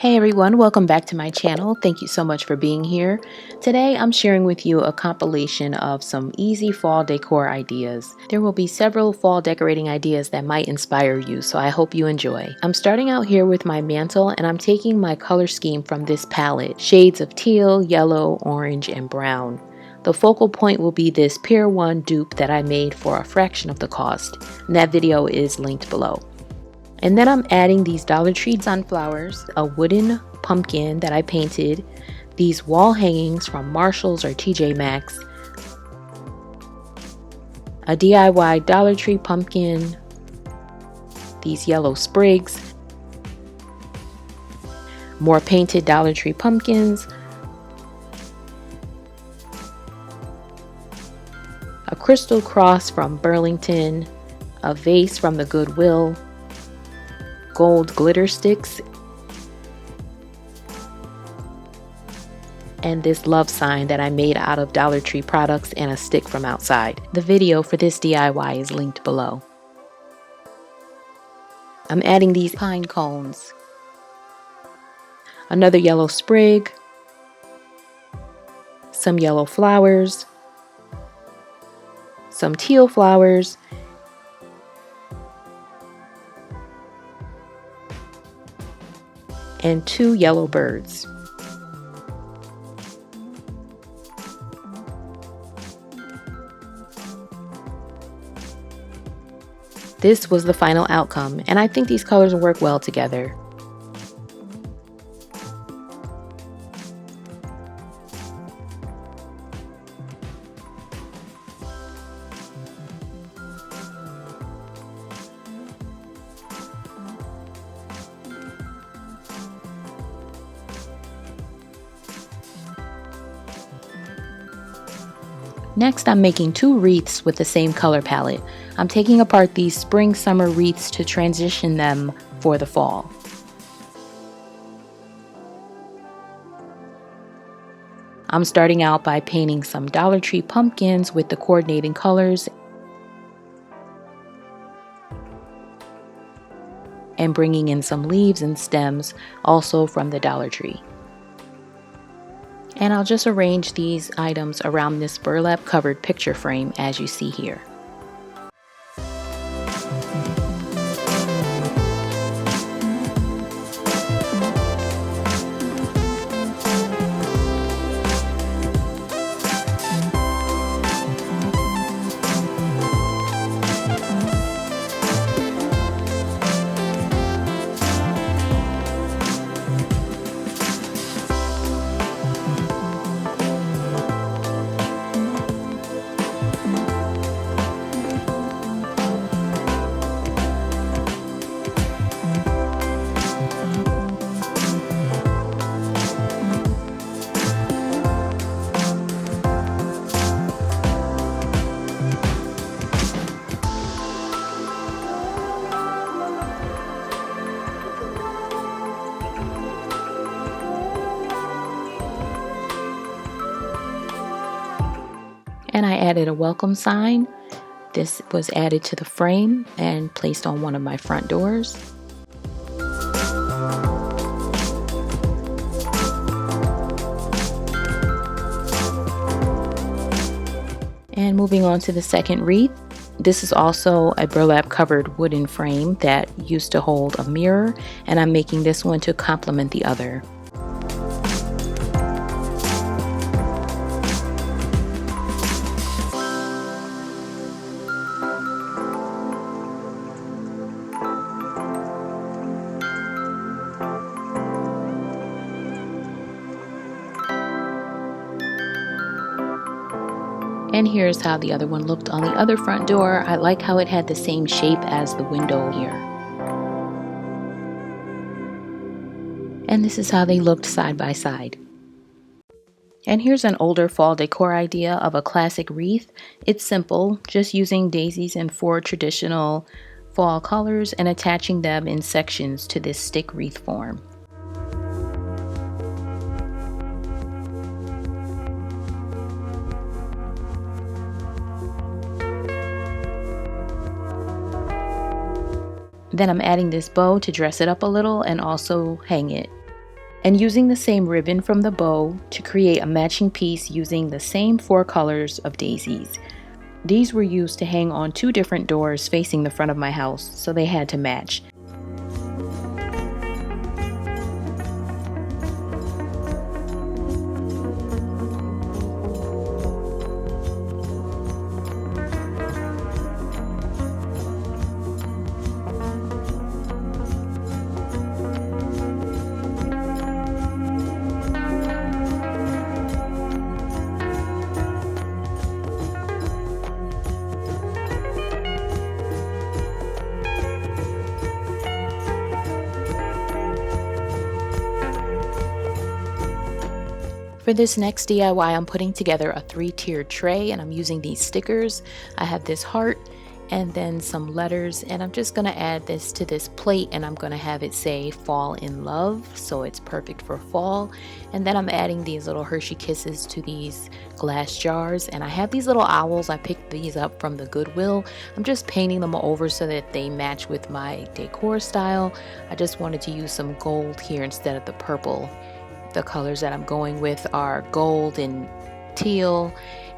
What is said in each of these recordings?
Hey everyone, welcome back to my channel. Thank you so much for being here. Today I'm sharing with you a compilation of some easy fall decor ideas. There will be several fall decorating ideas that might inspire you, so I hope you enjoy. I'm starting out here with my mantle and I'm taking my color scheme from this palette, shades of teal, yellow, orange, and brown. The focal point will be this Pier 1 dupe that I made for a fraction of the cost, and that video is linked below. And then I'm adding these Dollar Tree sunflowers, a wooden pumpkin that I painted, these wall hangings from Marshalls or TJ Maxx, a DIY Dollar Tree pumpkin, these yellow sprigs, more painted Dollar Tree pumpkins, a crystal cross from Burlington, a vase from the Goodwill, gold glitter sticks, and this love sign that I made out of Dollar Tree products and a stick from outside. The video for this DIY is linked below. I'm adding these pine cones, another yellow sprig, some yellow flowers, some teal flowers, and 2 yellow birds. This was the final outcome, and I think these colors work well together. Next, I'm making 2 wreaths with the same color palette. I'm taking apart these spring-summer wreaths to transition them for the fall. I'm starting out by painting some Dollar Tree pumpkins with the coordinating colors and bringing in some leaves and stems, also from the Dollar Tree. And I'll just arrange these items around this burlap covered picture frame as you see here. And I added a welcome sign. This was added to the frame and placed on one of my front doors. And moving on to the second wreath. This is also a burlap covered wooden frame that used to hold a mirror, and I'm making this one to complement the other. And here's how the other one looked on the other front door. I like how it had the same shape as the window here. And this is how they looked side by side. And here's an older fall decor idea of a classic wreath. It's simple, just using daisies in 4 traditional fall colors and attaching them in sections to this stick wreath form. Then I'm adding this bow to dress it up a little and also hang it. and using the same ribbon from the bow to create a matching piece using the same 4 colors of daisies. These were used to hang on 2 different doors facing the front of my house, so they had to match. For this next DIY, I'm putting together a 3-tiered tray, and I'm using these stickers. I have this heart and then some letters, and I'm just going to add this to this plate, and I'm going to have it say fall in love, so it's perfect for fall. And then I'm adding these little Hershey Kisses to these glass jars, and I have these little owls. I picked these up from the Goodwill. I'm just painting them over so that they match with my decor style. I just wanted to use some gold here instead of the purple. The colors that I'm going with are gold and teal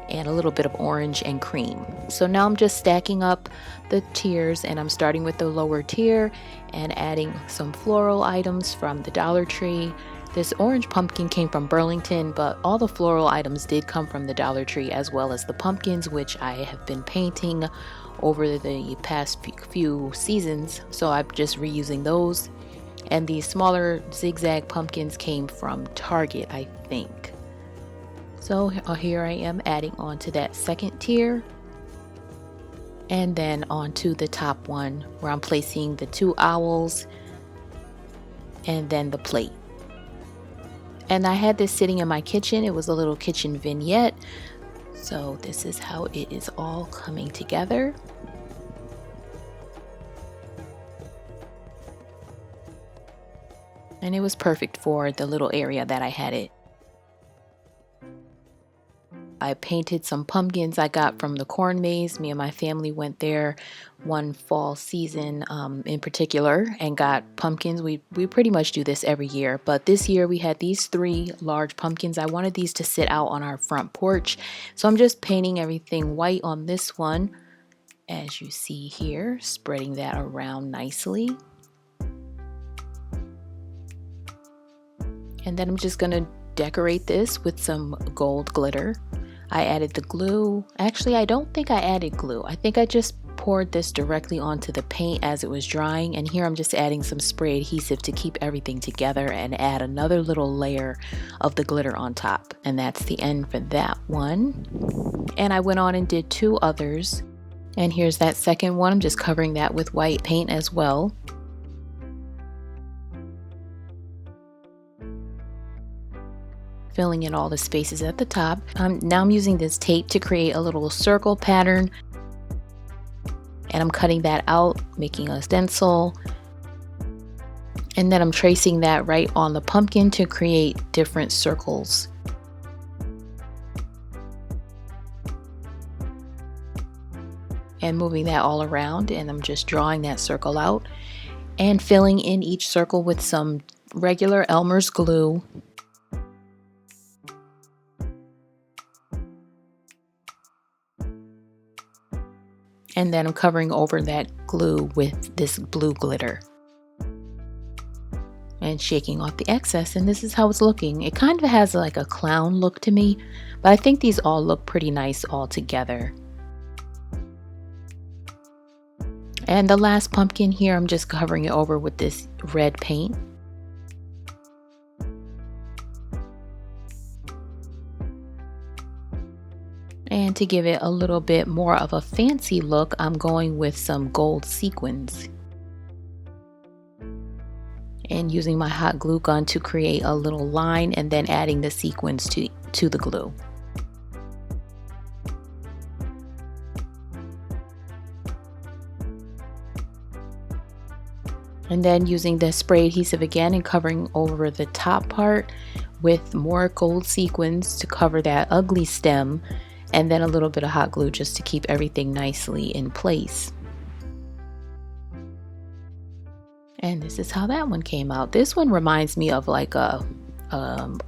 and a little bit of orange and cream. So now I'm just stacking up the tiers, and I'm starting with the lower tier and adding some floral items from the Dollar Tree. This orange pumpkin came from Burlington, but all the floral items did come from the Dollar Tree, as well as the pumpkins, which I have been painting over the past few seasons, so I'm just reusing those. And these smaller zigzag pumpkins came from Target, I think. So here I am adding onto that second tier, and then onto the top one where I'm placing the 2 owls and then the plate. And I had this sitting in my kitchen. It was a little kitchen vignette. So this is how it is all coming together. And it was perfect for the little area that I had it. I painted some pumpkins I got from the corn maze. Me and my family went there one fall season in particular and got pumpkins. We pretty much do this every year, but this year we had these 3 large pumpkins. I wanted these to sit out on our front porch, so I'm just painting everything white on this one, as you see here, spreading that around nicely. And then I'm just going to decorate this with some gold glitter. I added the glue. Actually, I don't think I added glue. I think I just poured this directly onto the paint as it was drying. And here I'm just adding some spray adhesive to keep everything together and add another little layer of the glitter on top. And that's the end for that one. And I went on and did 2 others. And here's that second one. I'm just covering that with white paint as well. Filling in all the spaces at the top. Now I'm using this tape to create a little circle pattern, and I'm cutting that out, making a stencil, and then I'm tracing that right on the pumpkin to create different circles. And moving that all around, and I'm just drawing that circle out and filling in each circle with some regular Elmer's glue. And then I'm covering over that glue with this blue glitter and shaking off the excess. And this is how it's looking. It kind of has like a clown look to me, but I think these all look pretty nice all together. And the last pumpkin here, I'm just covering it over with this red paint. And to give it a little bit more of a fancy look, I'm going with some gold sequins. And using my hot glue gun to create a little line and then adding the sequins to the glue. And then using the spray adhesive again and covering over the top part with more gold sequins to cover that ugly stem. And then a little bit of hot glue just to keep everything nicely in place. And this is how that one came out. This one reminds me of like a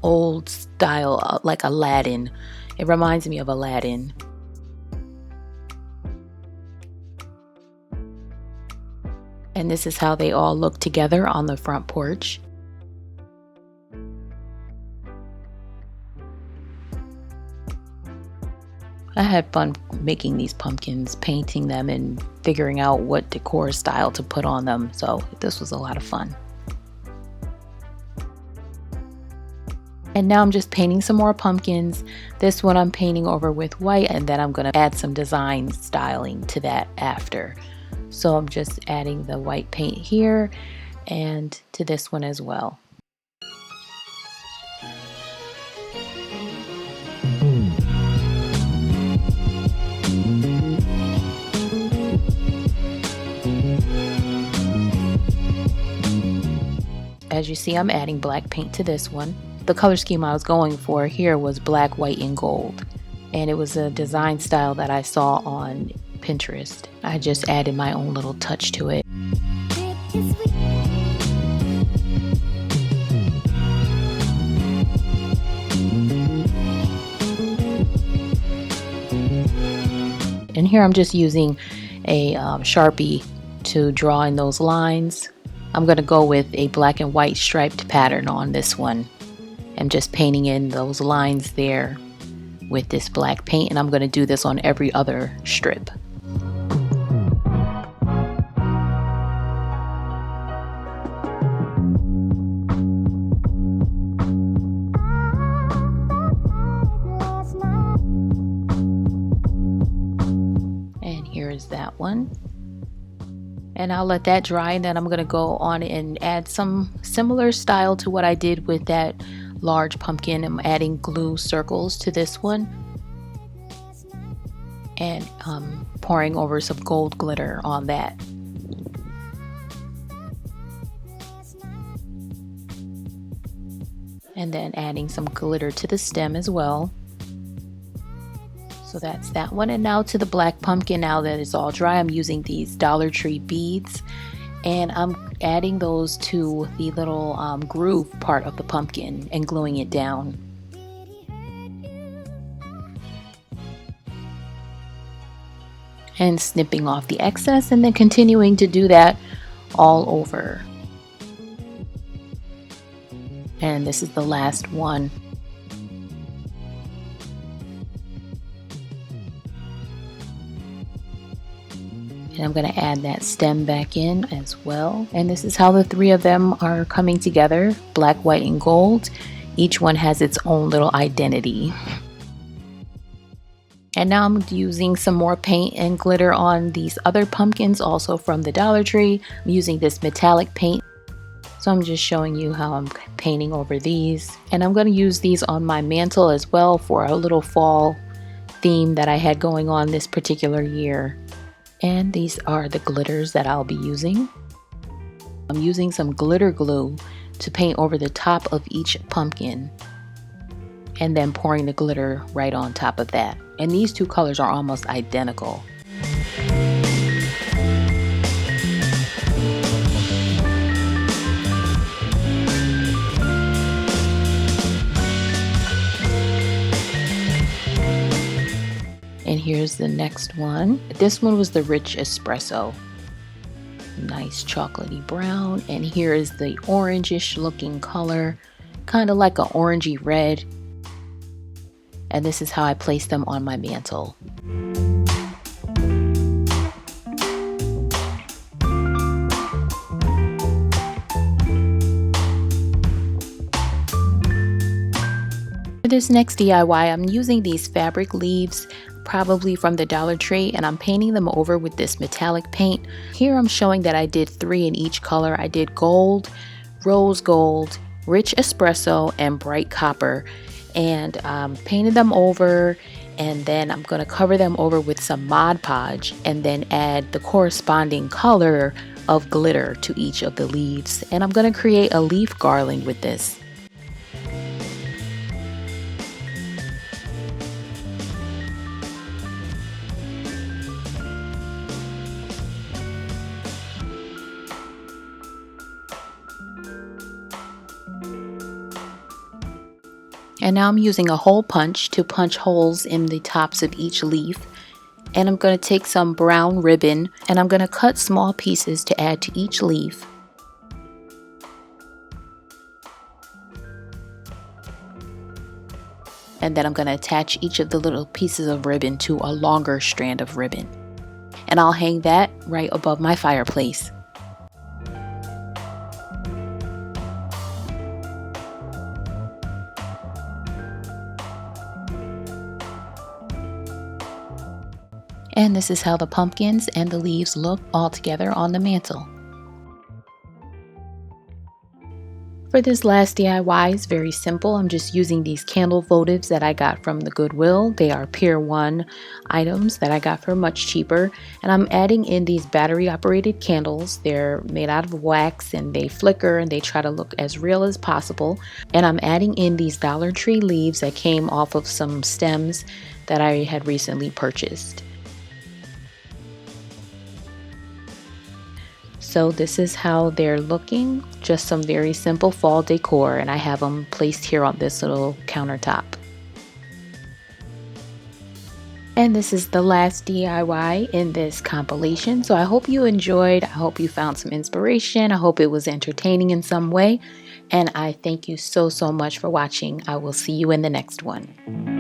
old style, like Aladdin. It reminds me of Aladdin. And this is how they all look together on the front porch. I had fun making these pumpkins, painting them and figuring out what decor style to put on them. So this was a lot of fun. And now I'm just painting some more pumpkins. This one I'm painting over with white, and then I'm going to add some design styling to that after. So I'm just adding the white paint here and to this one as well. As you see, I'm adding black paint to this one. The color scheme I was going for here was black, white, and gold. And it was a design style that I saw on Pinterest. I just added my own little touch to it. And here I'm just using a Sharpie to draw in those lines. I'm going to go with a black and white striped pattern on this one. I'm just painting in those lines there with this black paint, and I'm going to do this on every other strip. And here is that one. And I'll let that dry, and then I'm going to go on and add some similar style to what I did with that large pumpkin. I'm adding glue circles to this one and pouring over some gold glitter on that. And then adding some glitter to the stem as well. So that's that one. And now to the black pumpkin. Now that it's all dry, I'm using these Dollar Tree beads, and I'm adding those to the little groove part of the pumpkin and gluing it down. And snipping off the excess, and then continuing to do that all over. And this is the last one. And I'm going to add that stem back in as well. And this is how the three of them are coming together, black, white, and gold. Each one has its own little identity. And now I'm using some more paint and glitter on these other pumpkins, also from the Dollar Tree. I'm using this metallic paint. So I'm just showing you how I'm painting over these. And I'm going to use these on my mantle as well for a little fall theme that I had going on this particular year. And these are the glitters that I'll be using. I'm using some glitter glue to paint over the top of each pumpkin, and then pouring the glitter right on top of that. And these two colors are almost identical. And here's the next one. This one was the rich espresso. Nice chocolatey brown. And here is the orangish looking color, kind of like an orangey red. And this is how I place them on my mantle. For this next DIY, I'm using these fabric leaves, probably from the Dollar Tree, and I'm painting them over with this metallic paint. Here I'm showing that I did 3 in each color. I did gold, rose gold, rich espresso, and bright copper, and painted them over, and then I'm going to cover them over with some Mod Podge and then add the corresponding color of glitter to each of the leaves. And I'm going to create a leaf garland with this. And now I'm using a hole punch to punch holes in the tops of each leaf. And I'm going to take some brown ribbon and I'm going to cut small pieces to add to each leaf. And then I'm going to attach each of the little pieces of ribbon to a longer strand of ribbon. And I'll hang that right above my fireplace. And this is how the pumpkins and the leaves look all together on the mantle. For this last DIY, it's very simple. I'm just using these candle votives that I got from the Goodwill. They are Pier 1 items that I got for much cheaper. And I'm adding in these battery operated candles. They're made out of wax and they flicker and they try to look as real as possible. And I'm adding in these Dollar Tree leaves that came off of some stems that I had recently purchased. So this is how they're looking, just some very simple fall decor, and I have them placed here on this little countertop. And this is the last DIY in this compilation, so I hope you enjoyed. I hope you found some inspiration. I hope it was entertaining in some way, and I thank you so much for watching. I will see you in the next one.